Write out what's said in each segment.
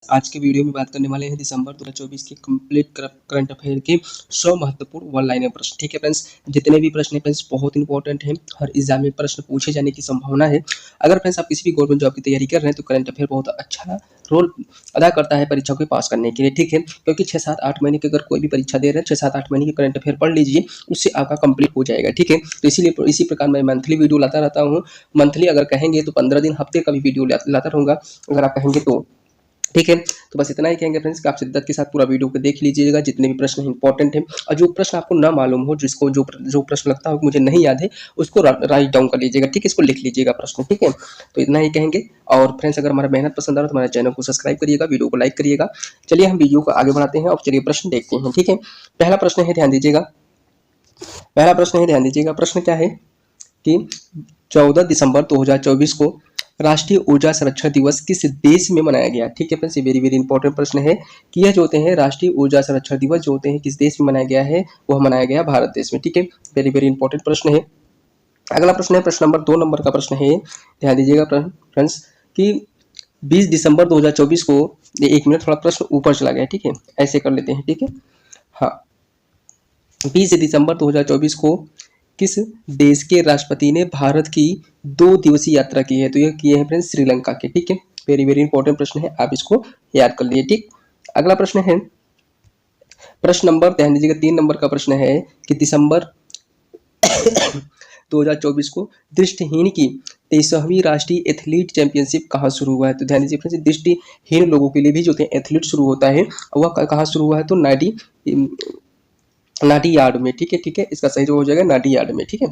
आज के वीडियो में बात करने वाले हैं दिसंबर 2024 के कंप्लीट करंट अफेयर के 100 महत्वपूर्ण वन लाइनर प्रश्न। ठीक है फ्रेंड्स, जितने भी प्रश्न हैं फ्रेंड्स बहुत इंपॉर्टेंट हैं, हर एग्जाम में प्रश्न पूछे जाने की संभावना है। अगर फ्रेंड्स आप किसी भी गवर्नमेंट जॉब की तैयारी कर रहे हैं तो करंट अफेयर बहुत अच्छा रोल अदा करता है परीक्षा को पास करने के लिए। ठीक है, क्योंकि 6-7-8 महीने की अगर कोई भी परीक्षा दे रहे हैं 6-7-8 महीने की करंट अफेयर पढ़ लीजिए, उससे आपका कंप्लीट हो जाएगा। ठीक है, तो इसीलिए इसी प्रकार मैं मंथली वीडियो लाता रहता हूँ। मंथली अगर कहेंगे तो 15 दिन हफ्ते का भी वीडियो लाता रहूँगा अगर आप कहेंगे तो। ठीक है, तो बस इतना ही कहेंगे फ्रेंड्स कि आप शिद्दत के साथ पूरा वीडियो को देख लीजिएगा, जितने भी प्रश्न इंपॉर्टेंट हैं। और जो प्रश्न आपको ना मालूम हो, जिसको जो प्रश्न लगता हो मुझे नहीं याद है, उसको राइट डाउन कर लीजिएगा। ठीक है, इसको लिख लीजिएगा प्रश्न। ठीक है, तो इतना ही कहेंगे। और फ्रेंड्स अगर हमारा मेहनत पसंद आ रहा है तो हमारे चैनल को सब्सक्राइब करिएगा, वीडियो को लाइक करिएगा। चलिए हम वीडियो को आगे बढ़ाते हैं और चलिए प्रश्न देखते हैं। ठीक है, पहला प्रश्न है, ध्यान दीजिएगा। प्रश्न क्या है कि 14 दिसंबर 2024 को राष्ट्रीय ऊर्जा संरक्षण दिवस किस देश में मनाया गया। ठीक है फ्रेंड्स, ये वेरी वेरी इंपॉर्टेंट प्रश्न है कि यह जो होते हैं राष्ट्रीय ऊर्जा संरक्षण दिवस जो होते हैं किस देश में मनाया गया है, वह मनाया गया भारत देश में। ठीक है, वेरी वेरी इंपॉर्टेंट प्रश्न है। अगला प्रश्न है, प्रश्न नंबर 2 नंबर का प्रश्न है, ध्यान दीजिएगा फ्रेंड्स कि 20 दिसंबर 2024 को, ये 1 मिनट थोड़ा प्रश्न ऊपर चला गया। ठीक है, ऐसे कर लेते हैं। ठीक है, हाँ, 20 दिसंबर 2024 को किस देश के राष्ट्रपति ने भारत की 2 दिवसीय यात्रा की है, तो यह किए हैं फ्रेंड्स श्रीलंका के। ठीक है, वेरी वेरी इंपॉर्टेंट प्रश्न है, आप इसको याद कर लिए। ठीक, अगला प्रश्न है, प्रश्न नंबर ध्यान दीजिएगा 3 नंबर का प्रश्न है कि दिसंबर 2024 को दृष्टिहीन की 23वीं राष्ट्रीय एथलीट चैंपियनशिप कहाँ शुरू हुआ है। तो ध्यान दीजिए फ्रेंड्स, दृष्टिहीन लोगों के लिए भी जो एथलीट शुरू होता है वह कहाँ शुरू हुआ है, तो नाटी यार्ड में। ठीक है, इसका सही जो हो जाएगा नाटी यार्ड में। ठीक है,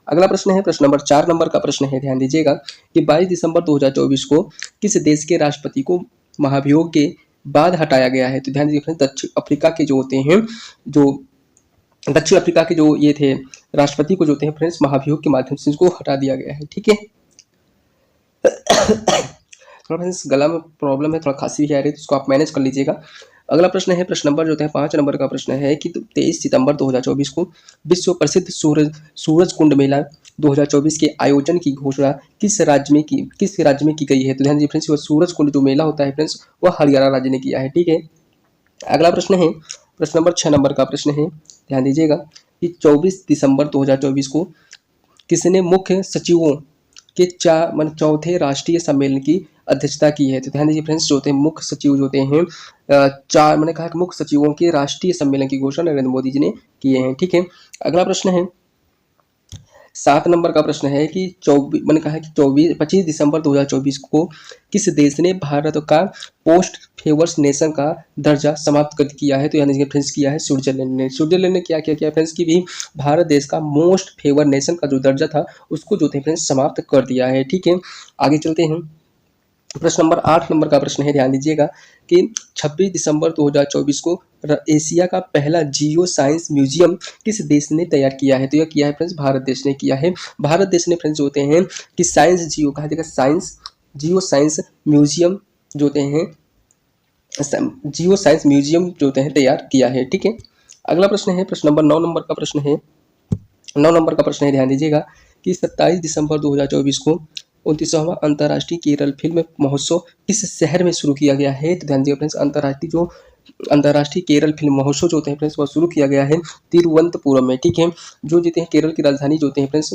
अगला प्रश्न है, प्रश्न नंबर 4 नंबर का प्रश्न है, ध्यान दीजिएगा कि 22 दिसंबर 2024 को किस देश के राष्ट्रपति को महाभियोग के बाद हटाया गया है। तो ध्यान दीजिए दक्षिण अफ्रीका के जो होते हैं, जो दक्षिण अफ्रीका के जो ये थे राष्ट्रपति को जो होते हैं फ्रेंड्स महाभियोग के माध्यम से इसको हटा दिया गया है। ठीक है, थोड़ा फ्रेंड्स गला में प्रॉब्लम है, थोड़ा खांसी भी आ रही है, तो इसको आप मैनेज कर लीजिएगा। अगला प्रश्न है, प्रश्न नंबर जो होता है 5 नंबर का प्रश्न है कि 23 सितंबर 2024 को विश्व प्रसिद्ध सूरज कुंड मेला 2024 के आयोजन की घोषणा किस राज्य में की गई है। तो ध्यान दीजिए फ्रेंड्स, वो सूरज कुंड जो मेला होता है फ्रेंड्स वह हरियाणा राज्य ने किया है। ठीक है, अगला प्रश्न है, प्रश्न नंबर 6 नंबर का प्रश्न है, ध्यान दीजिएगा कि 24 दिसंबर 2024 को किसने मुख्य सचिवों के चौथे राष्ट्रीय सम्मेलन की अध्यक्षता की है। तो ध्यान दीजिए फ्रेंड्स, जो होते हैं मुख्य सचिव जो होते हैं मैंने कहा कि मुख्य सचिवों के राष्ट्रीय सम्मेलन की घोषणा नरेंद्र मोदी जी ने किए हैं। ठीक है, अगला प्रश्न है, 7 नंबर का प्रश्न है कि 25 दिसंबर 2024 को किस देश ने भारत का पोस्ट फेवर्स नेशन का दर्जा समाप्त कर किया है। तो यानी फ्रेंड्स किया है स्विट्जरलैंड ने क्या किया फ्रेंड्स की भी भारत देश का मोस्ट फेवर नेशन का जो दर्जा था उसको जो थे फ्रेंड्स समाप्त कर दिया है। ठीक है, आगे चलते हैं। प्रश्न नंबर 8 नंबर का प्रश्न है, ध्यान दीजिएगा कि 26 दिसंबर 2024 को एशिया का पहला जियो साइंस म्यूजियम किस देश ने तैयार किया है। तो यह किया है फ्रेंड्स भारत देश ने किया है। भारत देश ने फ्रेंड्स होते हैं कि साइंस जियो कहा जाएगा, जियो साइंस म्यूजियम जो होते हैं जियो साइंस म्यूजियम जो होते हैं तैयार किया है। ठीक है, अगला प्रश्न है, प्रश्न नंबर 9 नंबर का प्रश्न है, 9 नंबर का प्रश्न है, ध्यान दीजिएगा कि 27 दिसंबर 2024 को 29वां अंतर्राष्ट्रीय केरल फिल्म महोत्सव किस शहर में शुरू किया गया है। तो ध्यान दीजिए फ्रेंड्स, अंतर्राष्ट्रीय केरल फिल्म महोत्सव जो होते हैं फ्रेंड्स वह शुरू किया गया है तिरुवनंतपुरम में। ठीक है, जो जीते हैं केरल की राजधानी जो होते हैं फ्रेंड्स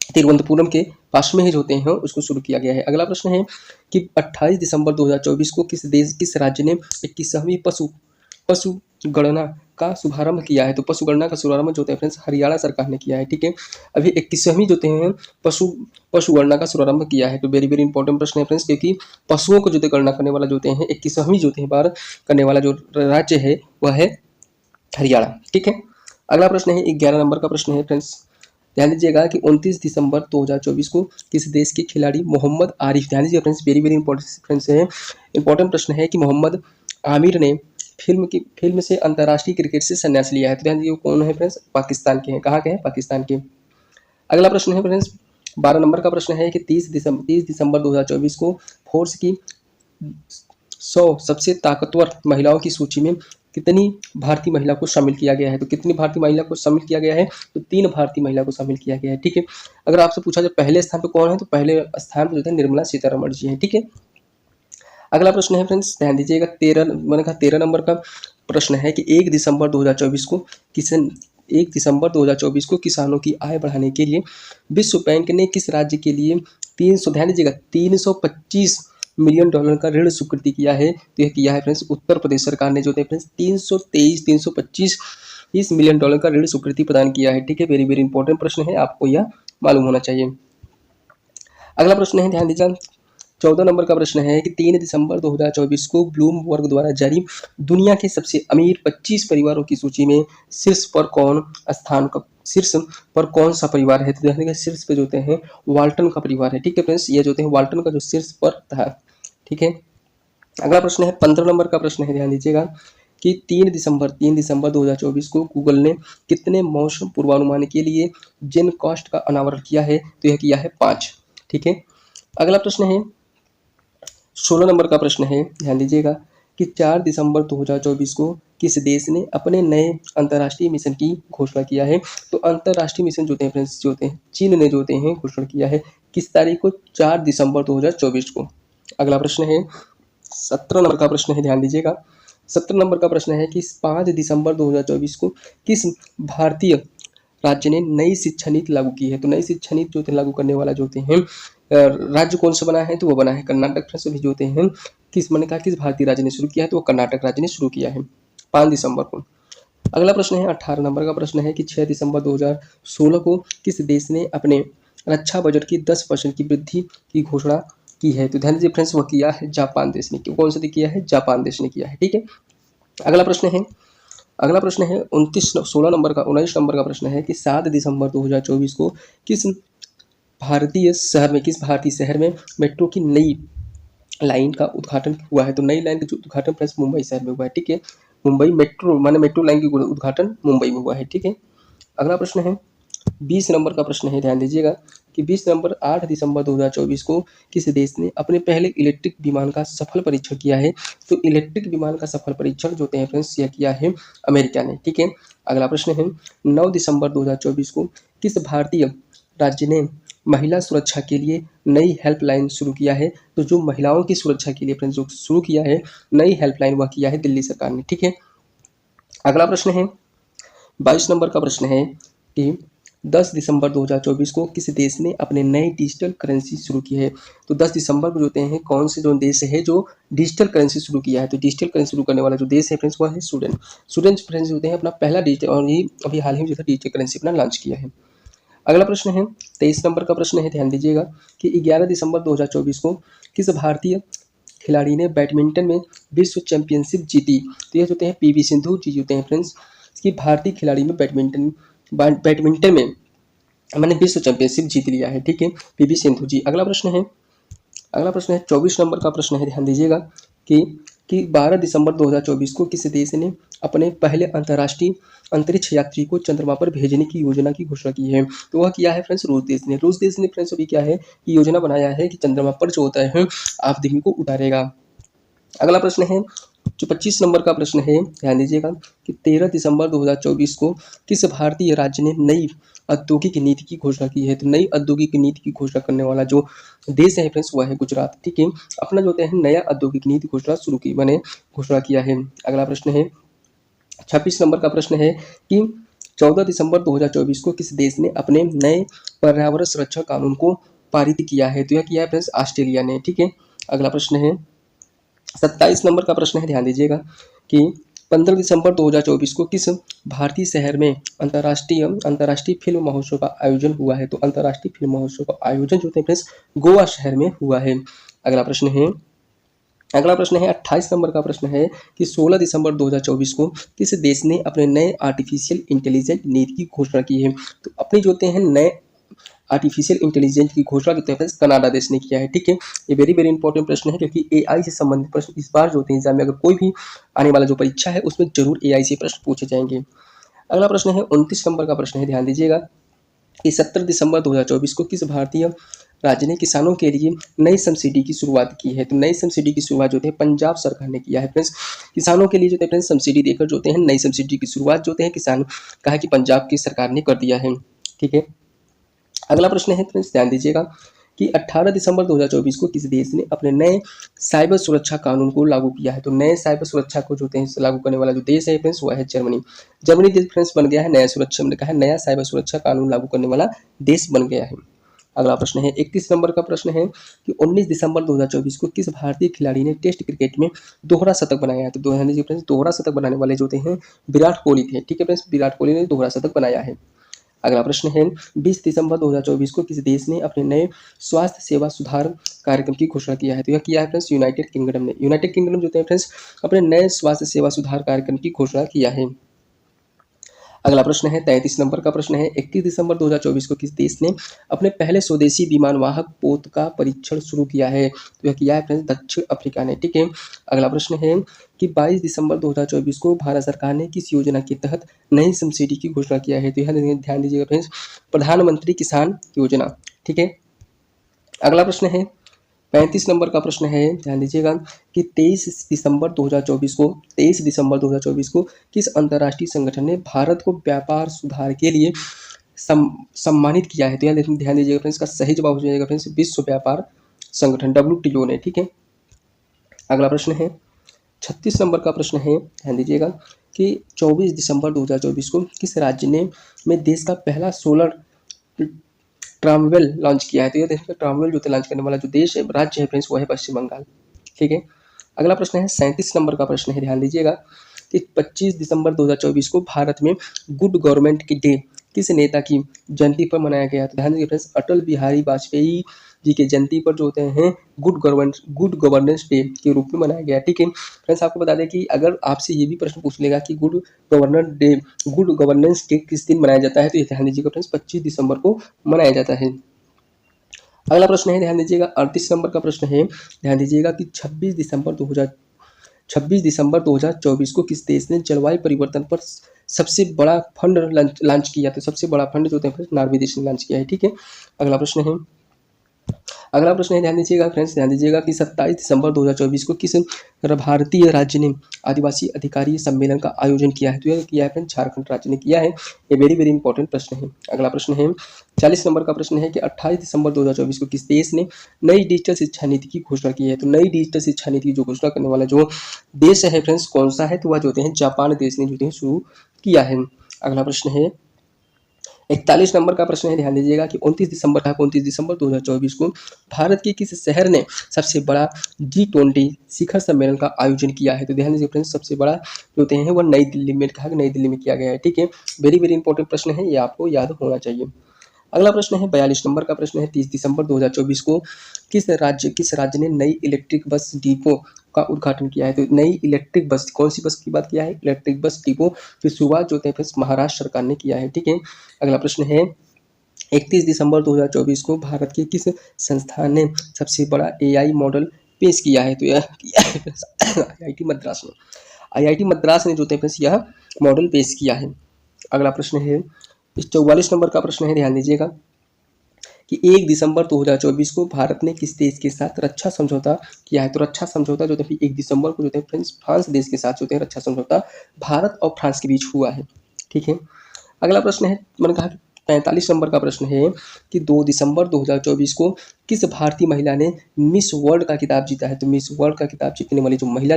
तिरुवनंतपुरम के पास में ही जो होते हैं उसको शुरू किया गया है। अगला प्रश्न है कि 28 दिसंबर 2024 को किस राज्य ने 21वीं पशु गणना का शुभारंभ किया है। तो पशु गणना का शुभारंभ जो होता है फ्रेंड्स हरियाणा सरकार ने किया है। ठीक है, अभी 21वीं जो हैं पशु गणना का शुभारंभ किया है। तो वेरी वेरी इंपॉर्टेंट प्रश्न है फ्रेंड्स, क्योंकि पशुओं को जो गणना करने वाला जो हैं 21वीं जो बार करने वाला जो राज्य है वह है हरियाणा। ठीक है, अगला प्रश्न है 11 नंबर का प्रश्न है फ्रेंड्स, ध्यान दीजिएगा कि 29 दिसंबर 2024 को किस देश के खिलाड़ी मोहम्मद आरिफ, ध्यान दीजिए फ्रेंड्स वेरी वेरी इंपॉर्टेंट प्रश्न है कि मोहम्मद आमिर ने फिल्म से अंतर्राष्ट्रीय क्रिकेट से संन्यास लिया है। तो ध्यान दीजिए कौन है फ्रेंड्स, पाकिस्तान के हैं। कहाँ के हैं, पाकिस्तान के। अगला प्रश्न है फ्रेंड्स 12 नंबर का प्रश्न है कि 30 दिसंबर 2024 को फोर्स की 100 सबसे ताकतवर महिलाओं की सूची में कितनी भारतीय महिला को शामिल किया गया है। तो कितनी भारतीय महिला को शामिल किया गया है, तो 3 भारतीय महिला को शामिल किया गया है। ठीक है, अगर आपसे पूछा जाए पहले स्थान पे कौन है, तो पहले स्थान पर जो है निर्मला सीतारमण जी हैं। ठीक है, अगला प्रश्न है फ्रेंड्स, ध्यान दीजिएगा, 13 नंबर का प्रश्न है कि 1 दिसंबर 2024 को किसान 1 दिसंबर 2024 को किसानों की आय बढ़ाने के लिए विश्व बैंक ने किस राज्य के लिए 300, ध्यान दीजिएगा, $325 मिलियन का ऋण स्वीकृति किया है? तो यह किया है फ्रेंड्स उत्तर प्रदेश सरकार ने, जो है फ्रेंड्स 325 मिलियन डॉलर का ऋण स्वीकृति प्रदान किया है। ठीक है, वेरी वेरी इंपॉर्टेंट प्रश्न है, आपको यह मालूम होना चाहिए। अगला प्रश्न है, ध्यान दीजिए, 14 नंबर का प्रश्न है कि 3 दिसंबर 2024 को ब्लूमबर्ग द्वारा जारी दुनिया के सबसे अमीर 25 परिवारों की सूची में शीर्ष पर कौन सा परिवार है? तो देखने का शीर्ष पे जो होते हैं वाल्टन का परिवार है। ठीक है फ्रेंड्स, ये जो होते हैं वाल्टन का जो शीर्ष पर था। ठीक है, अगला प्रश्न है 15 नंबर का प्रश्न है, ध्यान दीजिएगा कि 3 दिसंबर 2024 को गूगल ने कितने मौसम पूर्वानुमान के लिए जेनकास्ट का अनावरण किया है? तो यह किया है 5। ठीक है, अगला प्रश्न है 16 नंबर का प्रश्न है, ध्यान दीजिएगा कि 4 दिसंबर 2024 को किस देश ने अपने नए अंतर्राष्ट्रीय मिशन की घोषणा किया है? तो अंतर्राष्ट्रीय मिशन जो होते हैं फ्रेंड्स, जो होते हैं चीन ने जो होते हैं घोषणा किया है किस तारीख को? 4 दिसंबर 2024 को। अगला प्रश्न है 17 नंबर का प्रश्न है, ध्यान दीजिएगा, 17 नंबर का प्रश्न है कि 5 दिसंबर 2024 को किस भारतीय राज्य ने नई शिक्षा नीति लागू की है? तो नई शिक्षा नीति जो होते हैं लागू करने वाला जो होते हैं राज्य कौन सा बना है? तो वो बना है कर्नाटक। फ्रेंड्स अभी जो होते हैं मैंने कहा किस भारतीय राज्य ने शुरू किया है? तो वो कर्नाटक राज्य ने शुरू किया है 5 दिसंबर को। अगला प्रश्न है 18 नंबर का प्रश्न है कि 6 दिसंबर 2016 को किस देश ने अपने रक्षा बजट की 10% की वृद्धि की घोषणा की है? तो ध्यान दीजिए फ्रेंड्स, वो किया है जापान देश ने। कौन सा किया है? जापान देश ने किया है। ठीक है, अगला प्रश्न है 19 नंबर का प्रश्न है कि 7 दिसंबर 2024 को किस भारतीय शहर में मेट्रो की नई लाइन का उद्घाटन हुआ है? तो नई लाइन का जो उद्घाटन फ्रेंड्स मुंबई शहर में हुआ है। ठीक है, मुंबई मेट्रो लाइन की उद्घाटन मुंबई में हुआ है। ठीक है, अगला प्रश्न है 20 नंबर का प्रश्न है, ध्यान दीजिएगा कि 8 दिसंबर 2024 को किस देश ने अपने पहले इलेक्ट्रिक विमान का सफल परीक्षण किया है? तो इलेक्ट्रिक विमान का सफल परीक्षण जो है फ्रेंड्स यह किया है अमेरिका ने। ठीक है, अगला प्रश्न है 9 दिसंबर 2024 को किस भारतीय राज्य ने महिला सुरक्षा के लिए नई हेल्पलाइन शुरू किया है? तो जो महिलाओं की सुरक्षा के लिए फ्रेंड्स जो शुरू किया है नई हेल्पलाइन वह किया है दिल्ली सरकार ने। ठीक है, अगला प्रश्न है 22 नंबर का प्रश्न है कि 10 दिसंबर 2024 को किस देश ने अपने नए डिजिटल करेंसी शुरू की है? तो 10 दिसंबर को जो होते हैं कौन से जो देश है जो डिजिटल करेंसी शुरू किया है? तो डिजिटल करेंसी शुरू करने वाला जो देश है फ्रेंड्स वह है स्वीडन फ्रेंड्स होते हैं अपना पहला डिजिटल, और ये अभी हाल ही में जो है डिजिटल करेंसी अपना लॉन्च किया है। अगला प्रश्न है 23 नंबर का प्रश्न है, ध्यान दीजिएगा कि 11 दिसंबर 2024 को किस भारतीय खिलाड़ी ने बैडमिंटन में विश्व चैंपियनशिप जीती? तो ये होते हैं पीवी सिंधु जी होते हैं फ्रेंड्स कि भारतीय खिलाड़ी में बैडमिंटन में मैंने विश्व चैंपियनशिप जीत लिया है। ठीक है, पीवी सिंधु जी। अगला प्रश्न है 24 नंबर का प्रश्न है, ध्यान दीजिएगा कि 12 दिसंबर 2024 को किस देश ने अपने पहले अंतर्राष्ट्रीय अंतरिक्ष यात्री को चंद्रमा पर भेजने की योजना की घोषणा की है? तो वह किया है फ्रेंड्स रूस देश ने फ्रेंड्स अभी क्या है कि योजना बनाया है कि चंद्रमा पर जो होता है आदमी को उतारेगा। अगला प्रश्न है जो 25 नंबर का प्रश्न है, ध्यान दीजिएगा कि 13 दिसंबर 2024 को किस भारतीय राज्य ने नई औद्योगिक नीति की घोषणा की है? तो नई औद्योगिक नीति की घोषणा करने वाला जो देश है फ्रेंड्स वह है गुजरात। ठीक है, अपना जो होता है नया औद्योगिक नीति घोषणा किया है। अगला प्रश्न है 26 नंबर का प्रश्न है कि 14 दिसंबर 2024 को किस देश ने अपने नए पर्यावरण संरक्षण कानून को पारित किया है? तो यह किया है फ्रेंड्स ऑस्ट्रेलिया ने। ठीक है, अगला प्रश्न है 27 नंबर का प्रश्न है, ध्यान दीजिएगा कि 15 दिसंबर 2024 को किस भारतीय शहर में अंतर्राष्ट्रीय फिल्म महोत्सव का आयोजन हुआ है? तो अंतर्राष्ट्रीय फिल्म महोत्सव का आयोजन जो है फ्रेंड्स गोवा शहर में हुआ है। अगला प्रश्न है 28 नंबर का प्रश्न है कि 16 दिसंबर 2024 को किस देश ने अपने नए आर्टिफिशियल इंटेलिजेंट नीति की घोषणा की है? तो अपने जो होते हैं नए आर्टिफिशियल इंटेलिजेंस की घोषणा जो है कनाडा देश ने किया है। ठीक है, ये वेरी वेरी इंपॉर्टेंट प्रश्न है क्योंकि एआई से संबंधित प्रश्न इस बार जो होते हैं एग्जाम में अगर कोई भी आने वाला जो परीक्षा है उसमें जरूर एआई से प्रश्न पूछे जाएंगे। अगला प्रश्न है 29 नंबर का प्रश्न है, ध्यान दीजिएगा कि 17 दिसंबर 2024 को किस भारतीय राज्य ने किसानों के लिए नई सब्सिडी की शुरुआत की है? तो नई सब्सिडी की शुरुआत जो है पंजाब सरकार ने किया है। फ्रेंड्स किसानों के लिए जो है फ्रेंड्स सब्सिडी देकर जो होते हैं नई सब्सिडी की शुरुआत जो है किसान कहा कि पंजाब की सरकार ने कर दिया है। ठीक है, अगला प्रश्न है फ्रेंड्स, ध्यान दीजिएगा कि 18 दिसंबर 2024 को किस देश ने अपने नए साइबर सुरक्षा कानून को लागू किया है। तो नए साइबर सुरक्षा को जो देश लागू करने वाला जो देश है फ्रेंड्स वह है जर्मनी। जर्मनी देश फ्रेंड्स बन गया है नया सुरक्षा, मैंने कहा है नया साइबर सुरक्षा कानून लागू करने वाला देश बन गया है। अगला प्रश्न है 31 नंबर का प्रश्न है कि 19 दिसंबर 2024 को किस भारतीय खिलाड़ी ने टेस्ट क्रिकेट में दोहरा शतक बनाया है। तो दोहरा शतक बनाने वाले जो हैं विराट कोहली थे। ठीक है फ्रेंड्स, विराट कोहली ने दोहरा शतक बनाया है। अगला प्रश्न है 20 दिसंबर 2024 को किस देश ने अपने नए स्वास्थ्य सेवा सुधार कार्यक्रम की घोषणा किया है। तो यह किया है फ्रेंड्स यूनाइटेड किंगडम ने। यूनाइटेड किंगडम जो है फ्रेंड्स अपने नए स्वास्थ्य सेवा सुधार कार्यक्रम की घोषणा किया है। अगला प्रश्न है 33 नंबर का प्रश्न है 21 दिसंबर 2024 को किस देश ने अपने पहले स्वदेशी विमान वाहक पोत का परीक्षण शुरू किया है। तो यह किया है फ्रेंड्स दक्षिण अफ्रीका ने। ठीक है, अगला प्रश्न है कि 22 दिसंबर 2024 को भारत सरकार ने किस योजना के तहत नई सब्सिडी की घोषणा किया है। तो यह ध्यान दीजिएगा फ्रेंड्स प्रधानमंत्री किसान योजना। ठीक है, अगला प्रश्न है 35 नंबर का प्रश्न है, ध्यान दीजिएगा कि 23 दिसंबर 2024 को किस अंतर्राष्ट्रीय संगठन ने भारत को व्यापार सुधार के लिए सम्मानित किया है। तो यह ध्यान दीजिएगा फ्रेंड्स, का सही जवाब हो जाएगा फ्रेंड्स विश्व व्यापार संगठन WTO ने। ठीक है, अगला प्रश्न है 36 नंबर का प्रश्न है, ध्यान दीजिएगा कि 24 दिसंबर 2024 को किस राज्य ने में देश का पहला सोलर ट्रामवेल लॉन्च किया है। तो यह देश में ट्रामवेल जो लॉन्च करने वाला जो देश है राज्य है फ्रेंड्स वो है पश्चिम बंगाल। ठीक है, अगला प्रश्न है 37 नंबर का प्रश्न है, ध्यान दीजिएगा कि 25 दिसंबर 2024 को भारत में गुड गवर्नमेंट की डे किस नेता की जयंती पर मनाया गया। तो ध्यान दीजिए फ्रेंड्स अटल बिहारी वाजपेयी जी के जयंती पर जो होते हैं गुड गवर्नेंस डे के रूप में मनाया गया। ठीक है फ्रेंड्स, आपको बता दें कि अगर आपसे ये भी प्रश्न पूछ लेगा कि गुड गवर्नेंस डे किस दिन मनाया जाता है, तो ये ध्यान दीजिएगा फ्रेंड्स 25 दिसंबर को मनाया जाता है। अगला प्रश्न है, ध्यान दीजिएगा 38 नंबर का प्रश्न है, ध्यान दीजिएगा कि 26 दिसंबर 2024 को किस देश ने जलवायु परिवर्तन पर सबसे बड़ा फंड लॉन्च किया। तो सबसे बड़ा फंड जो होता है नॉर्वे देश ने लॉन्च किया है। ठीक है, अगला प्रश्न है ध्यान दीजिएगा फ्रेंड्स, ध्यान दीजिएगा कि 27 दिसंबर 2024 को किस भारतीय राज्य ने आदिवासी अधिकारी सम्मेलन का आयोजन किया है। तो यह किया है फ्रेंड्स झारखंड राज्य ने किया है। ये वेरी वेरी इंपॉर्टेंट प्रश्न है। अगला प्रश्न है 40 नंबर का प्रश्न है कि 28 दिसंबर 2024 को किस देश ने नई डिजिटल शिक्षा नीति की घोषणा की है। तो नई डिजिटल शिक्षा नीति की जो घोषणा करने वाला जो देश है फ्रेंड्स कौन सा है, तो वह जो होते हैं जापान देश ने जो शुरू किया है। अगला प्रश्न है 41 नंबर का प्रश्न है, ध्यान दीजिएगा कि 29 दिसंबर 2024 को भारत के किस शहर ने सबसे बड़ा G20 शिखर सम्मेलन का आयोजन किया है। तो ध्यान दीजिए फ्रेंड्स सबसे बड़ा जो होते हैं वो नई दिल्ली में किया गया है। ठीक है, वेरी वेरी इंपॉर्टेंट प्रश्न है, ये आपको याद होना चाहिए। अगला प्रश्न है 42 नंबर का प्रश्न है 30 दिसंबर 2024 को किस राज्य ने नई इलेक्ट्रिक बस डिपो का उद्घाटन किया है। तो नई इलेक्ट्रिक बस कौन सी बस की बात किया है, इलेक्ट्रिक बस डिपो की शुरुआत जो है महाराष्ट्र सरकार ने किया है। ठीक है, अगला प्रश्न है 31 दिसंबर 2024 को भारत के किस संस्थान ने सबसे बड़ा AI मॉडल पेश किया है। तो यह IIT मद्रास ने जो है यह मॉडल पेश किया है। अगला प्रश्न है 44 नंबर का प्रश्न है, ध्यान दीजिएगा कि 1 दिसंबर 2024 को भारत ने किस देश के साथ रक्षा समझौता किया है। तो रक्षा समझौता जो है 1 दिसंबर को जो है फ्रेंड्स फ्रांस देश के साथ जो है रक्षा समझौता भारत और फ्रांस के बीच हुआ है। ठीक है, अगला प्रश्न है मैंने कहा 45 नंबर का प्रश्न है कि 2 दिसंबर 2024 को किस भारतीय महिला ने मिस वर्ल्ड का खिताब जीता है। तो मिस वर्ल्ड का खिताब जीतने वाली जो महिला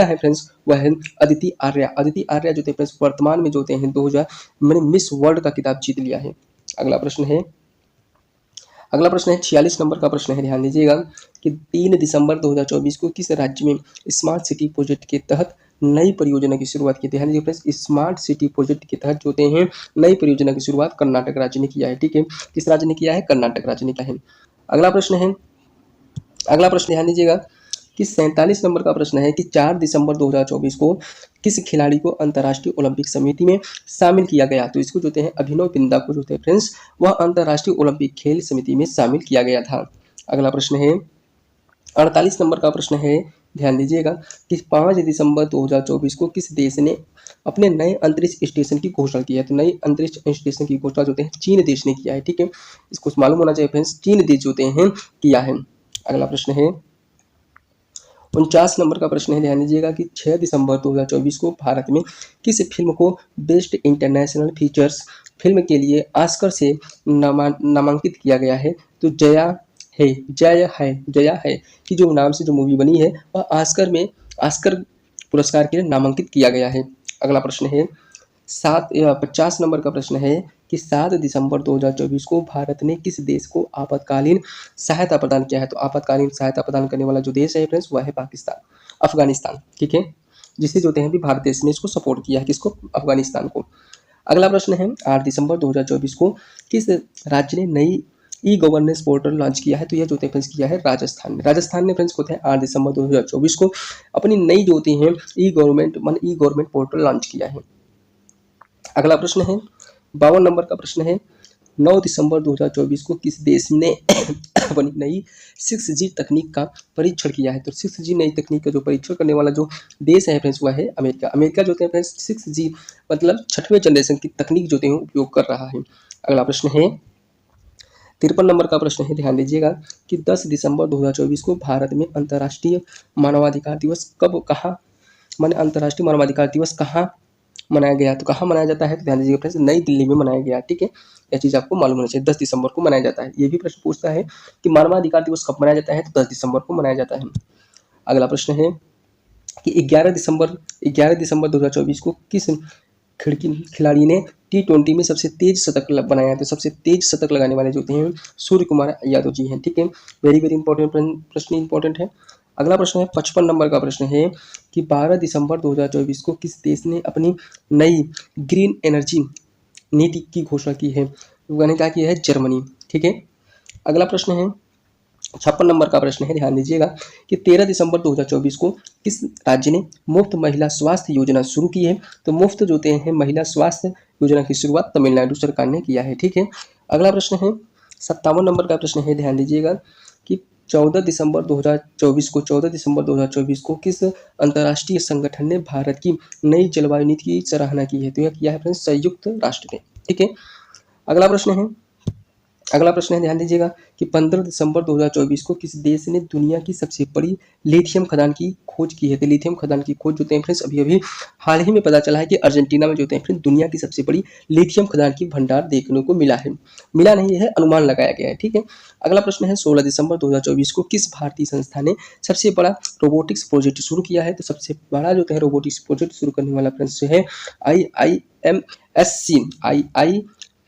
है फ्रेंड्स वह है अदिति आर्या जो थे फ्रेंड्स वर्तमान में जो होते हैं 2000 मैंने मिस वर्ल्ड का खिताब जीत लिया है। अगला प्रश्न है 46 नंबर का प्रश्न है, ध्यान दीजिएगा कि 3 दिसंबर 2024 को किस राज्य में स्मार्ट सिटी प्रोजेक्ट के तहत नई परियोजना की शुरुआत की। ध्यान दीजिए फ्रेंड्स स्मार्ट सिटी प्रोजेक्ट के तहत जो होते हैं नई परियोजना की शुरुआत कर्नाटक राज्य ने किया है। ठीक है, किस राज्य ने किया है, कर्नाटक राज्य ने किया है। अगला प्रश्न ध्यान दीजिएगा कि 47 नंबर का प्रश्न है कि 4 दिसंबर 2024 को किस खिलाड़ी को अंतर्राष्ट्रीय ओलंपिक समिति में शामिल किया गया। तो इसको जो है अभिनव बिंदा को जो है फ्रेंड्स वह अंतर्राष्ट्रीय ओलंपिक खेल समिति में शामिल किया गया था। अगला प्रश्न है 48 नंबर का प्रश्न है, ध्यान दीजिएगा कि 5 दिसंबर 2024 को किस देश ने अपने नए अंतरिक्ष स्टेशन की घोषणा की है। तो नए अंतरिक्ष स्टेशन की घोषणा जो है चीन देश ने किया है। ठीक है, इसको मालूम होना चाहिए फ्रेंड्स चीन देश जो हैं किया है। अगला प्रश्न है 49 नंबर का प्रश्न है, ध्यान दीजिएगा कि 6 दिसंबर 2024 को भारत में किस फिल्म को बेस्ट इंटरनेशनल फीचर्स फिल्म के लिए ऑस्कर से नामांकित किया गया है। तो जया जया है की जो नाम से जो मूवी बनी है वह ऑस्कर पुरस्कार के लिए नामांकित किया गया है। अगला प्रश्न है 50 नंबर का प्रश्न है कि 7 दिसंबर 2024 को भारत ने किस देश को आपातकालीन सहायता प्रदान किया है। तो आपातकालीन सहायता प्रदान करने वाला जो देश है फ्रेंड्स वह है अफगानिस्तान, ठीक है, जिसे जो है भी भारत देश ने इसको सपोर्ट किया है, किसको, अफगानिस्तान को। अगला प्रश्न है 8 दिसंबर 2024 को किस राज्य ने नई ई गवर्नेंस पोर्टल लॉन्च किया है। तो यह जो है फ्रेंड्स किया है राजस्थान ने फ्रेंड्स को 8 दिसंबर 2024 को अपनी नई जो होती है ई गवर्नमेंट पोर्टल लॉन्च किया है। अगला प्रश्न है 52 नंबर का प्रश्न है 9 दिसंबर 2024 को किस देश ने अपनी नई 6G तकनीक का परीक्षण किया है। तो 6G नई तकनीक का जो परीक्षण करने वाला जो देश है फ्रेंड्स वह है अमेरिका जो है फ्रेंड्स 6G मतलब 6वें जनरेशन की तकनीक जो है उपयोग कर रहा है। अगला प्रश्न है 53 नंबर का प्रश्न है, ध्यान दीजिएगा कि 10 दिसंबर 2024 को भारत में अंतर्राष्ट्रीय मानवाधिकार दिवस अंतर्राष्ट्रीय मानवाधिकार दिवस कहाँ मनाया गया। तो कहाँ मनाया जाता है, तो ध्यान दीजिएगा फ्रेंड्स नई दिल्ली में मनाया गया, ठीक है, यह चीज़ आपको मालूम होना चाहिए। 10 दिसंबर को मनाया जाता है। ये भी प्रश्न पूछता है कि मानवाधिकार दिवस कब मनाया जाता है, तो 10 दिसंबर को मनाया जाता है। अगला प्रश्न है कि 11 दिसंबर 2024 को किस खिलाड़ी ने T20 में सबसे तेज शतक बनाया है। तो सबसे तेज शतक लगाने वाले जो हैं सूर्य कुमार यादव जी हैं, ठीक है, वेरी इंपॉर्टेंट प्रश्न इंपॉर्टेंट है। अगला प्रश्न है 55 नंबर का प्रश्न है कि 12 दिसंबर 2024 को किस देश ने अपनी नई ग्रीन एनर्जी नीति की घोषणा की है। मैंने कहा कि है जर्मनी, ठीक है। अगला प्रश्न है 56 नंबर का प्रश्न है, ध्यान दीजिएगा कि 13 दिसंबर 2024 को किस राज्य ने मुफ्त महिला स्वास्थ्य योजना शुरू की है। तो मुफ्त जो हैं महिला स्वास्थ्य योजना की शुरुआत तमिलनाडु सरकार ने किया है, ठीक है। अगला प्रश्न है 57 नंबर का प्रश्न है, ध्यान दीजिएगा कि 14 दिसंबर 2024 को किस अंतर्राष्ट्रीय संगठन ने भारत की नई जलवायु नीति की सराहना की है। तो यह किया है फ्रेंड्स संयुक्त राष्ट्र ने, ठीक है। अगला प्रश्न है ध्यान दीजिएगा कि 15 दिसंबर 2024 को किस देश ने दुनिया की सबसे बड़ी लिथियम खदान की खोज की है। तो लिथियम खदान की खोज जो है फ्रेंड्स अभी हाल ही में पता चला है कि अर्जेंटीना में जो है फ्रेंड्स दुनिया की सबसे बड़ी लिथियम खदान की भंडार देखने को मिला नहीं है, अनुमान लगाया गया है, ठीक है। अगला प्रश्न है 16 दिसंबर 2024 को किस भारतीय संस्था ने सबसे बड़ा रोबोटिक्स प्रोजेक्ट शुरू किया है। तो सबसे बड़ा जो है रोबोटिक्स प्रोजेक्ट शुरू करने वाला फ्रेंड्स है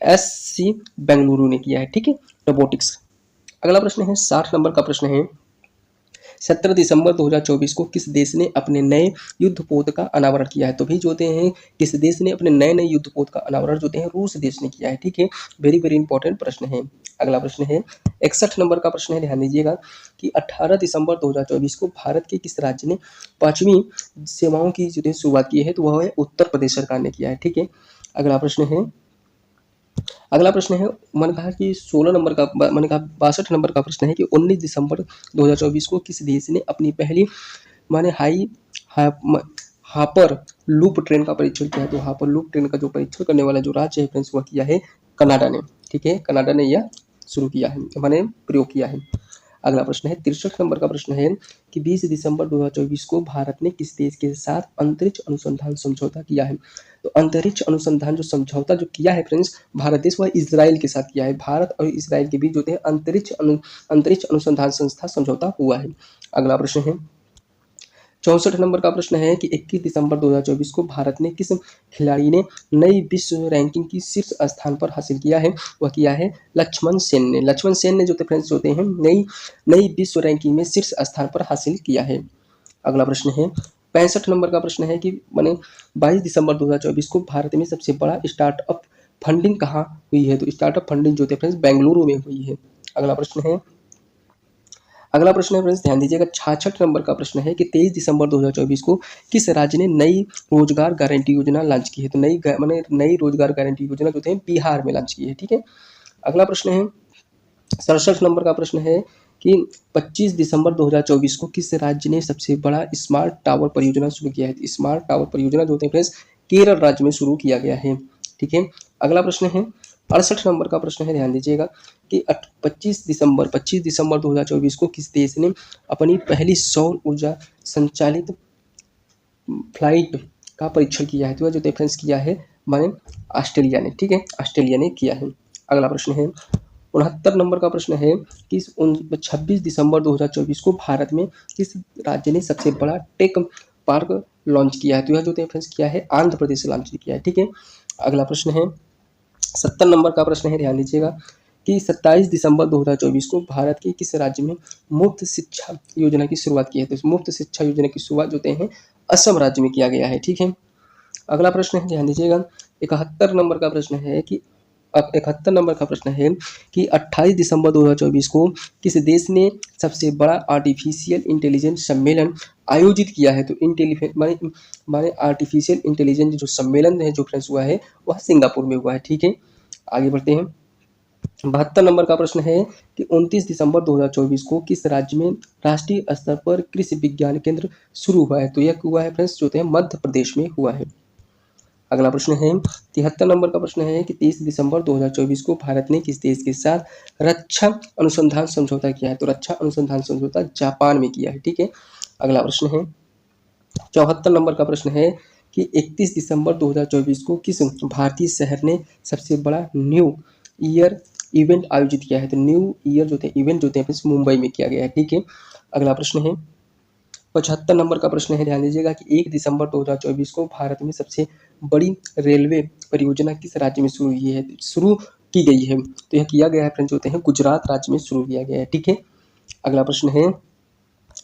IISC बेंगलुरु ने किया है, ठीक है, रोबोटिक्स। अगला प्रश्न है 60 नंबर का प्रश्न है 17 दिसंबर 2024 को किस देश ने अपने नए युद्धपोत का अनावरण किया है। तो भी जो हैं किस देश ने अपने नए युद्धपोत का अनावरण जो है रूस देश ने किया है, ठीक है, वेरी इंपॉर्टेंट प्रश्न है। अगला प्रश्न है 61 नंबर का प्रश्न है, ध्यान दीजिएगा कि 18 दिसंबर 2024 को भारत के किस राज्य ने 5वीं सेवाओं की जो शुरुआत की है। तो वह है उत्तर प्रदेश सरकार ने किया है, ठीक है। अगला प्रश्न है मैंने कहा कि 16 नंबर का, मैंने कहा 62 नंबर का प्रश्न है कि 19 दिसंबर 2024 को किस देश ने अपनी पहली हापर लूप ट्रेन का परीक्षण किया है। तो हापर लूप ट्रेन का जो परीक्षण करने वाला जो राज्य है फ्रेंड्स वह किया है कनाडा ने, ठीक है, कनाडा ने यह शुरू किया है, मैंने प्रयोग किया है। अगला प्रश्न है 63 नंबर का प्रश्न है कि 20 दिसंबर 2024 को भारत ने किस देश के साथ अंतरिक्ष अनुसंधान समझौता किया है। तो अंतरिक्ष अनुसंधान जो समझौता जो किया है फ्रेंड्स भारत देश वह इजराइल के साथ किया है। भारत और इजराइल के बीच जो है अंतरिक्ष अनुसंधान संस्था समझौता हुआ है। अगला प्रश्न है 64 नंबर का प्रश्न है कि 21 दिसंबर 2024 को भारत ने किस खिलाड़ी ने नई विश्व रैंकिंग की शीर्ष स्थान पर हासिल किया है। वह किया है लक्ष्मण सेन ने जो फ्रेंड्स होते हैं नई विश्व रैंकिंग में शीर्ष स्थान पर हासिल किया है। अगला प्रश्न है 65 नंबर का प्रश्न है कि 22 दिसंबर 2024 को भारत में सबसे बड़ा स्टार्टअप फंडिंग कहाँ हुई है। तो स्टार्टअप फंडिंग जो फ्रेंड्स बेंगलुरु में हुई है। अगला प्रश्न है फ्रेंड्स ध्यान दीजिएगा 66 नंबर का प्रश्न है कि 23 दिसंबर 2024 को किस राज्य ने नई रोजगार गारंटी योजना लॉन्च की है। तो नई रोजगार गारंटी योजना जो है बिहार में लॉन्च की है, ठीक है। अगला प्रश्न है 67 नंबर का प्रश्न है कि 25 दिसंबर 2024 को किस राज्य ने सबसे बड़ा स्मार्ट टावर परियोजना शुरू किया है। स्मार्ट टावर परियोजना जो है फ्रेंड्स केरल राज्य में शुरू किया गया है, ठीक है। अगला प्रश्न है 68 नंबर का प्रश्न है, ध्यान दीजिएगा कि 25 दिसंबर 2024 को किस देश ने अपनी पहली सौर ऊर्जा संचालित फ्लाइट का परीक्षण किया है। तो जो फ्रेंड्स किया है ऑस्ट्रेलिया ने, ठीक है, ऑस्ट्रेलिया ने किया है। अगला प्रश्न है 69 नंबर का प्रश्न है कि 26 दिसंबर 2024 को भारत में किस राज्य ने सबसे बड़ा टेक पार्क लॉन्च किया है? तो यह जो है फ्रेंड्स क्या है, आंध्र प्रदेश लॉन्च किया है। ठीक है, अगला प्रश्न है 70 नंबर का प्रश्न है, ध्यान दीजिएगा कि 27 दिसंबर 2024 को भारत के किस राज्य में मुफ्त शिक्षा योजना की शुरुआत की है? तो मुफ्त शिक्षा योजना की शुरुआत जो है असम राज्य में किया गया है। ठीक है, अगला प्रश्न है, ध्यान दीजिएगा 71 नंबर का प्रश्न है कि 71 नंबर का प्रश्न है कि 28 दिसंबर 2024 को किस देश ने सबसे बड़ा आर्टिफिशियल इंटेलिजेंस सम्मेलन आयोजित किया है? तो इंटेलिजेंस माने आर्टिफिशियल इंटेलिजेंस जो सम्मेलन है जो फ्रेंड्स हुआ है वह सिंगापुर में हुआ है। ठीक है, आगे बढ़ते हैं। 72 नंबर का प्रश्न है कि 29 दिसंबर 2024 को किस राज्य में राष्ट्रीय स्तर पर कृषि विज्ञान केंद्र शुरू हुआ है? तो यह हुआ है फ्रेंड्स जो है मध्य प्रदेश में हुआ है। अगला प्रश्न है 73 नंबर का प्रश्न है कि 30 दिसंबर 2024 को भारत ने किस देश के साथ रक्षा अनुसंधान समझौता किया है? तो रक्षा अनुसंधान समझौता जापान में किया है। ठीक है, अगला प्रश्न है 74 नंबर का प्रश्न है कि 31 दिसंबर 2024 को किस भारतीय शहर ने सबसे बड़ा न्यू ईयर इवेंट आयोजित किया है? तो न्यू ईयर जो थे इवेंट जो थे मुंबई में किया गया है। ठीक है, अगला प्रश्न है 75 नंबर का प्रश्न है, ध्यान दीजिएगा कि 1 दिसंबर 2024 को भारत में सबसे बड़ी रेलवे परियोजना किस राज्य में शुरू की गई है? तो यह किया गया है फ्रेंड्स होते हैं गुजरात राज्य में शुरू किया गया है। ठीक है, अगला प्रश्न है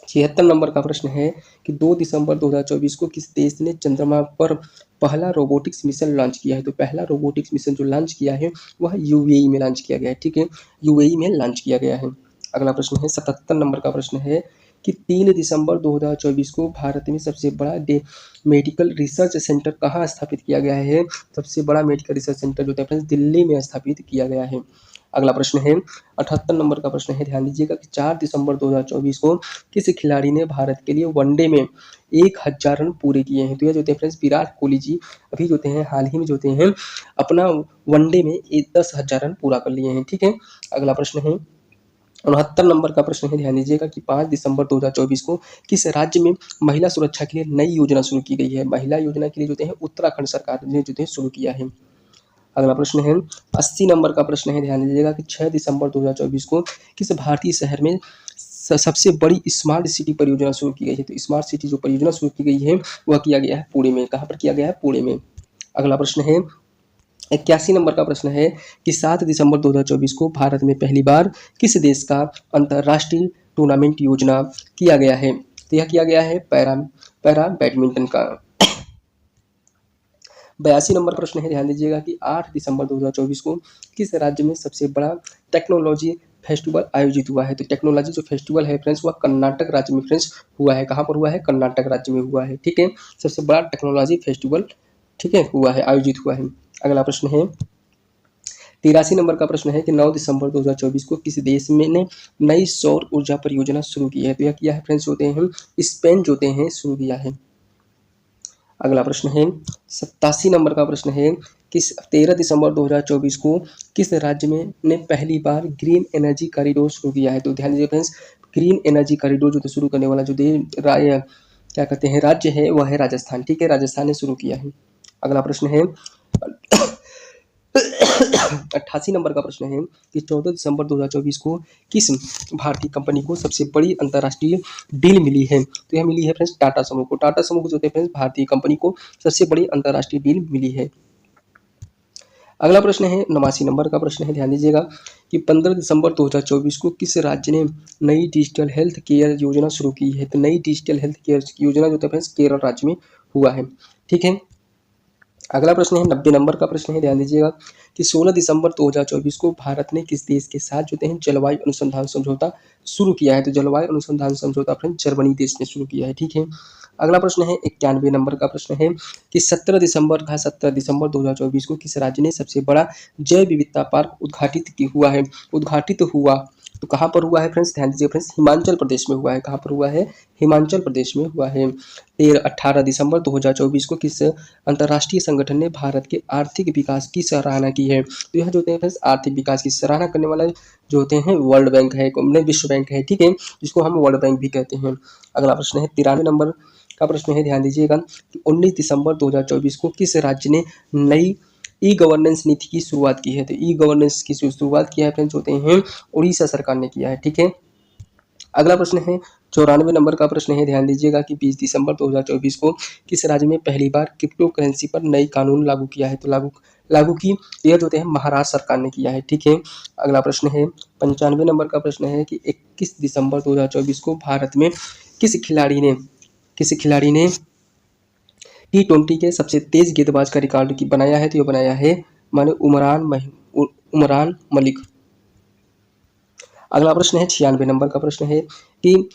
76 नंबर का प्रश्न है कि 2 दिसंबर 2024 को किस देश ने चंद्रमा पर पहला रोबोटिक्स मिशन लॉन्च किया है? तो पहला रोबोटिक्स मिशन जो लॉन्च किया है वह यूएई में लॉन्च किया गया है। ठीक है, यूएई में लॉन्च किया गया है। अगला प्रश्न है 77 नंबर का प्रश्न है कि 3 दिसंबर 2024 को भारत में सबसे बड़ा मेडिकल रिसर्च सेंटर कहाँ स्थापित किया गया है? सबसे बड़ा मेडिकल रिसर्च सेंटर जो है दिल्ली में स्थापित किया गया है। अगला प्रश्न है 78 नंबर का प्रश्न है, ध्यान दीजिएगा कि 4 दिसंबर 2024 को किस खिलाड़ी ने भारत के लिए वनडे में 1000 रन पूरे किए हैं? तो यह जो है फ्रेंड्स विराट कोहली जी अभी जो हैं हाल ही में जो हैं अपना वनडे में 10,000 रन पूरा कर लिए हैं। ठीक है, अगला प्रश्न है 69 नंबर का प्रश्न है, ध्यान दीजिएगा कि 5 दिसंबर 2024 को किस राज्य में महिला सुरक्षा के लिए नई योजना शुरू की गई है? महिला योजना के लिए जो है उत्तराखंड सरकार ने जो है शुरू किया है। अगला प्रश्न है 80 नंबर का प्रश्न है, ध्यान दीजिएगा कि 6 दिसंबर 2024 को किस भारतीय शहर में सबसे बड़ी स्मार्ट सिटी परियोजना शुरू की गई है? तो स्मार्ट सिटी जो परियोजना शुरू की गई है वह किया गया है पुणे में। कहाँ पर किया गया है? पुणे में। अगला प्रश्न है 81 नंबर का प्रश्न है कि 7 दिसंबर 2024 को भारत में पहली बार किस देश का अंतर्राष्ट्रीय टूर्नामेंट योजना किया गया है? तो यह किया गया है पैरा बैडमिंटन का। 82 नंबर प्रश्न है, ध्यान दीजिएगा कि 8 दिसंबर 2024 को किस राज्य में सबसे बड़ा टेक्नोलॉजी फेस्टिवल आयोजित हुआ है? तो टेक्नोलॉजी जो फेस्टिवल है फ्रेंड्स वह कर्नाटक राज्य में फ्रेंड्स हुआ है। कहाँ पर हुआ है? कर्नाटक राज्य में हुआ है। ठीक है, सबसे बड़ा टेक्नोलॉजी फेस्टिवल ठीक है हुआ है, आयोजित हुआ है। अगला प्रश्न है 83 नंबर का प्रश्न है कि 9 दिसंबर 2024 को किस देश में ने नई सौर ऊर्जा परियोजना शुरू की है? तो यह किया है फ्रेंड्स होते हैं स्पेन जो हैं शुरू किया है। अगला प्रश्न है 87 नंबर का प्रश्न है कि 13 दिसंबर 2024 को किस राज्य में ने पहली बार ग्रीन एनर्जी कॉरिडोर शुरू किया है? तो ध्यान दीजिए फ्रेंड्स, ग्रीन एनर्जी कॉरिडोर जो शुरू करने वाला जो क्या कहते हैं राज्य है वह है राजस्थान। ठीक है, राजस्थान ने शुरू किया है। अगला प्रश्न है 88 नंबर का प्रश्न है कि 14 दिसंबर 2024 को किस भारतीय कंपनी को सबसे बड़ी अंतर्राष्ट्रीय डील मिली है? तो यह मिली है फ्रेंड्स टाटा समूह को। टाटा समूह जो है फ्रेंड्स भारतीय कंपनी को सबसे बड़ी अंतर्राष्ट्रीय डील मिली है। अगला प्रश्न है 89 नंबर का प्रश्न है, ध्यान दीजिएगा कि 15 दिसंबर 2024 को किस राज्य ने नई डिजिटल हेल्थ केयर योजना शुरू की है? तो नई डिजिटल हेल्थ केयर योजना जो है फ्रेंड्स केरल राज्य में हुआ है। ठीक है, अगला प्रश्न है 90 नंबर का प्रश्न है, ध्यान दीजिएगा कि 16 दिसंबर 2024 को भारत ने किस देश के साथ जो है जलवायु अनुसंधान समझौता शुरू किया है? तो जलवायु अनुसंधान समझौता फ्रेंड्स जर्मनी देश ने शुरू किया है। ठीक है, अगला प्रश्न है 91 नंबर का प्रश्न है कि 17 दिसंबर 2024 को किस राज्य ने सबसे बड़ा जैव विविधता पार्क उद्घाटित हुआ? तो कहाँ पर हुआ है फ्रेंड्स? ध्यान दीजिए फ्रेंड्स, हिमाचल प्रदेश में हुआ है। कहाँ पर हुआ है? हिमाचल प्रदेश में हुआ है। 18 दिसंबर 2024 को किस अंतर्राष्ट्रीय संगठन ने भारत के आर्थिक विकास की सराहना की है? तो यह जो होते हैं फ्रेंड्स आर्थिक विकास की सराहना करने वाला जो होते हैं वर्ल्ड बैंक है, विश्व बैंक है। ठीक है, जिसको हम वर्ल्ड बैंक भी कहते हैं। अगला प्रश्न है 93 नंबर का प्रश्न है, ध्यान दीजिएगा कि 19 दिसंबर 2024 को किस राज्य ने नई ई गवर्नेंस नीति की शुरुआत की है? तो ई गवर्नेंस की शुरुआत किया है फ्रेंड्स होते हैं उड़ीसा सरकार ने किया है। ठीक है, अगला प्रश्न है 94 नंबर का प्रश्न है, ध्यान दीजिएगा कि 20 दिसंबर 2024 को किस राज्य में पहली बार क्रिप्टो करेंसी पर नई कानून लागू किया है? तो लागू की यह होते हैं महाराष्ट्र सरकार ने किया है। ठीक है, अगला प्रश्न है 95 नंबर का प्रश्न है कि 21 दिसंबर 2024 को भारत में किस खिलाड़ी ने T20 के सबसे तेज गेंदबाज का रिकॉर्ड बनाया है? तो यह बनाया है माने उमरान मलिक। अगला प्रश्न है 96 नंबर का प्रश्न है कि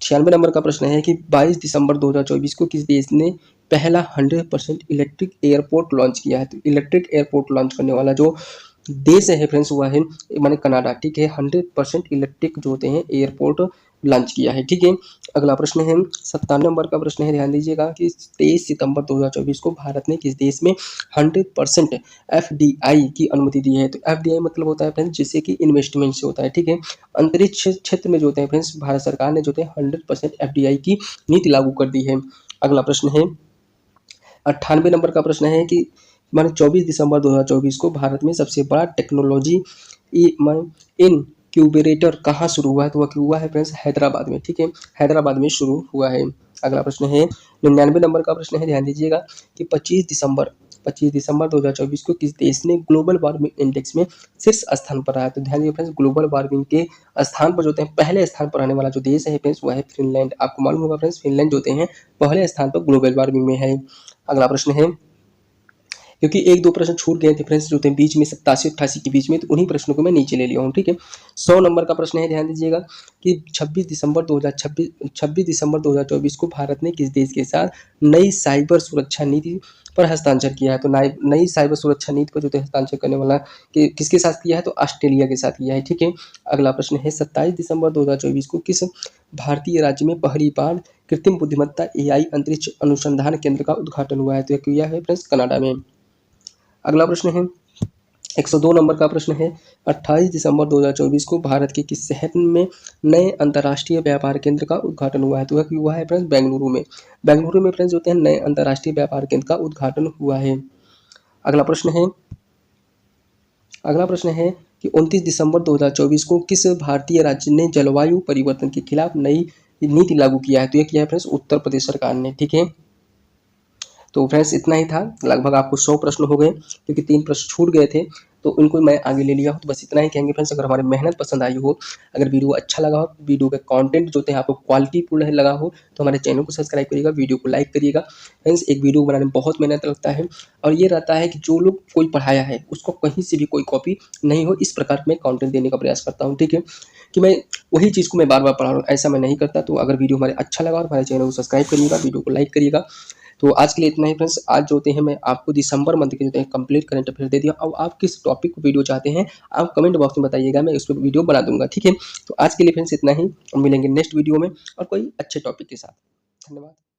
96 नंबर का प्रश्न है कि 22 दिसंबर 2024 को किस देश ने पहला 100% इलेक्ट्रिक एयरपोर्ट लॉन्च किया है? तो इलेक्ट्रिक एयरपोर्ट लॉन्च करने वाला जो देश है फ्रेंड्स हुआ है माने कनाडा। ठीक है, 100% इलेक्ट्रिक जो होते हैं एयरपोर्ट लॉन्च किया है। ठीक है, अगला प्रश्न है 97 नंबर का प्रश्न है, ध्यान दीजिएगा कि 23 सितंबर 2024 को भारत ने किस देश में 100% FDI की अनुमति दी है? तो FDI मतलब होता है फ्रेंड्स जिससे कि इन्वेस्टमेंट से होता है। ठीक है, अंतरिक्ष क्षेत्र में जो होते हैं फ्रेंड्स भारत सरकार ने जो होते हैं 100% FDI की नीति लागू कर दी है। अगला प्रश्न है 98 नंबर का प्रश्न है कि माने 24 दिसंबर 2024 को भारत में सबसे बड़ा टेक्नोलॉजी इनक्यूबेटर कहाँ शुरू हुआ है? तो वह हुआ है फ्रेंड्स हैदराबाद में। ठीक है, हैदराबाद में शुरू हुआ है। अगला प्रश्न है 99 नंबर का प्रश्न है, ध्यान दीजिएगा कि 25 दिसंबर 2024 को किस देश ने ग्लोबल वार्मिंग इंडेक्स में शीर्ष स्थान पर आया? तो ध्यान दीजिए फ्रेंड्स ग्लोबल वार्मिंग के स्थान पर जो होते हैं पहले स्थान पर आने वाला जो देश है फ्रेंड्स वह है फिनलैंड। आपको मालूम होगा फ्रेंड्स फिनलैंड जो होते हैं पहले स्थान पर ग्लोबल वार्मिंग में है। अगला प्रश्न है, क्योंकि एक दो प्रश्न छूट गए थे फ्रेंड्स जो थे बीच में 87-88 के बीच में, तो उन्हीं प्रश्नों को मैं नीचे ले लिया हूँ। ठीक है, 100 नंबर का प्रश्न है, ध्यान दीजिएगा कि 26 दिसंबर 2024 को भारत ने किस देश के साथ नई साइबर सुरक्षा नीति पर हस्ताक्षर किया है? तो नई साइबर सुरक्षा नीति पर जो हस्ताक्षर करने वाला किसके साथ किया है? तो ऑस्ट्रेलिया के साथ किया है। ठीक है, अगला प्रश्न है 27 दिसंबर 2024 को किस भारतीय राज्य में पहली बार कृत्रिम बुद्धिमत्ता AI अंतरिक्ष अनुसंधान केंद्र का उद्घाटन हुआ है? तो यह किया है फ्रेंड्स कनाडा में। अगला प्रश्न है 102 नंबर का प्रश्न है 28 दिसंबर 2024 को भारत के किस शहर में नए अंतर्राष्ट्रीय व्यापार केंद्र का उद्घाटन हुआ है? तो वह हुआ है फ्रेंड्स बेंगलुरु में। बेंगलुरु में फ्रेंड्स होते हैं नए अंतर्राष्ट्रीय व्यापार केंद्र का उद्घाटन हुआ है। अगला प्रश्न है कि 29 दिसंबर 2024 को किस भारतीय राज्य ने जलवायु परिवर्तन के खिलाफ नई नीति लागू किया है? तो यह किया है फ्रेंड्स उत्तर प्रदेश सरकार ने। ठीक है, तो फ्रेंड्स इतना ही था, लगभग आपको 100 प्रश्न हो गए क्योंकि 3 प्रश्न छूट गए थे तो उनको मैं आगे ले लिया हूँ। तो बस इतना ही कहेंगे फ्रेंड्स, अगर हमारी मेहनत पसंद आई हो, अगर वीडियो अच्छा लगा हो, वीडियो के कंटेंट जो थे आपको क्वालिटीफुल लगा हो तो हमारे चैनल को सब्सक्राइब करिएगा, वीडियो को लाइक करिएगा। फ्रेंड्स एक वीडियो बनाने में बहुत मेहनत लगता है और ये रहता है कि जो लोग कोई पढ़ाया है उसको कहीं से भी कोई कॉपी नहीं हो, इस प्रकार मैं कंटेंट देने का प्रयास करता हूँ। ठीक है, कि मैं वही चीज़ को मैं बार बार पढ़ा रहा हूँ, ऐसा मैं नहीं करता। तो अगर वीडियो हमारे अच्छा लगा और हमारे चैनल को सब्सक्राइब करिएगा, वीडियो को लाइक करिएगा। तो आज के लिए इतना ही फ्रेंड्स। आज जो होते हैं मैं आपको दिसंबर मंथ के जो है कंप्लीट करंट अफेयर दे दिया। अब आप किस टॉपिक को वीडियो चाहते हैं आप कमेंट बॉक्स में बताइएगा, मैं उस पर वीडियो बना दूंगा। ठीक है, तो आज के लिए फ्रेंड्स इतना ही, मिलेंगे नेक्स्ट वीडियो में और कोई अच्छे टॉपिक के साथ। धन्यवाद।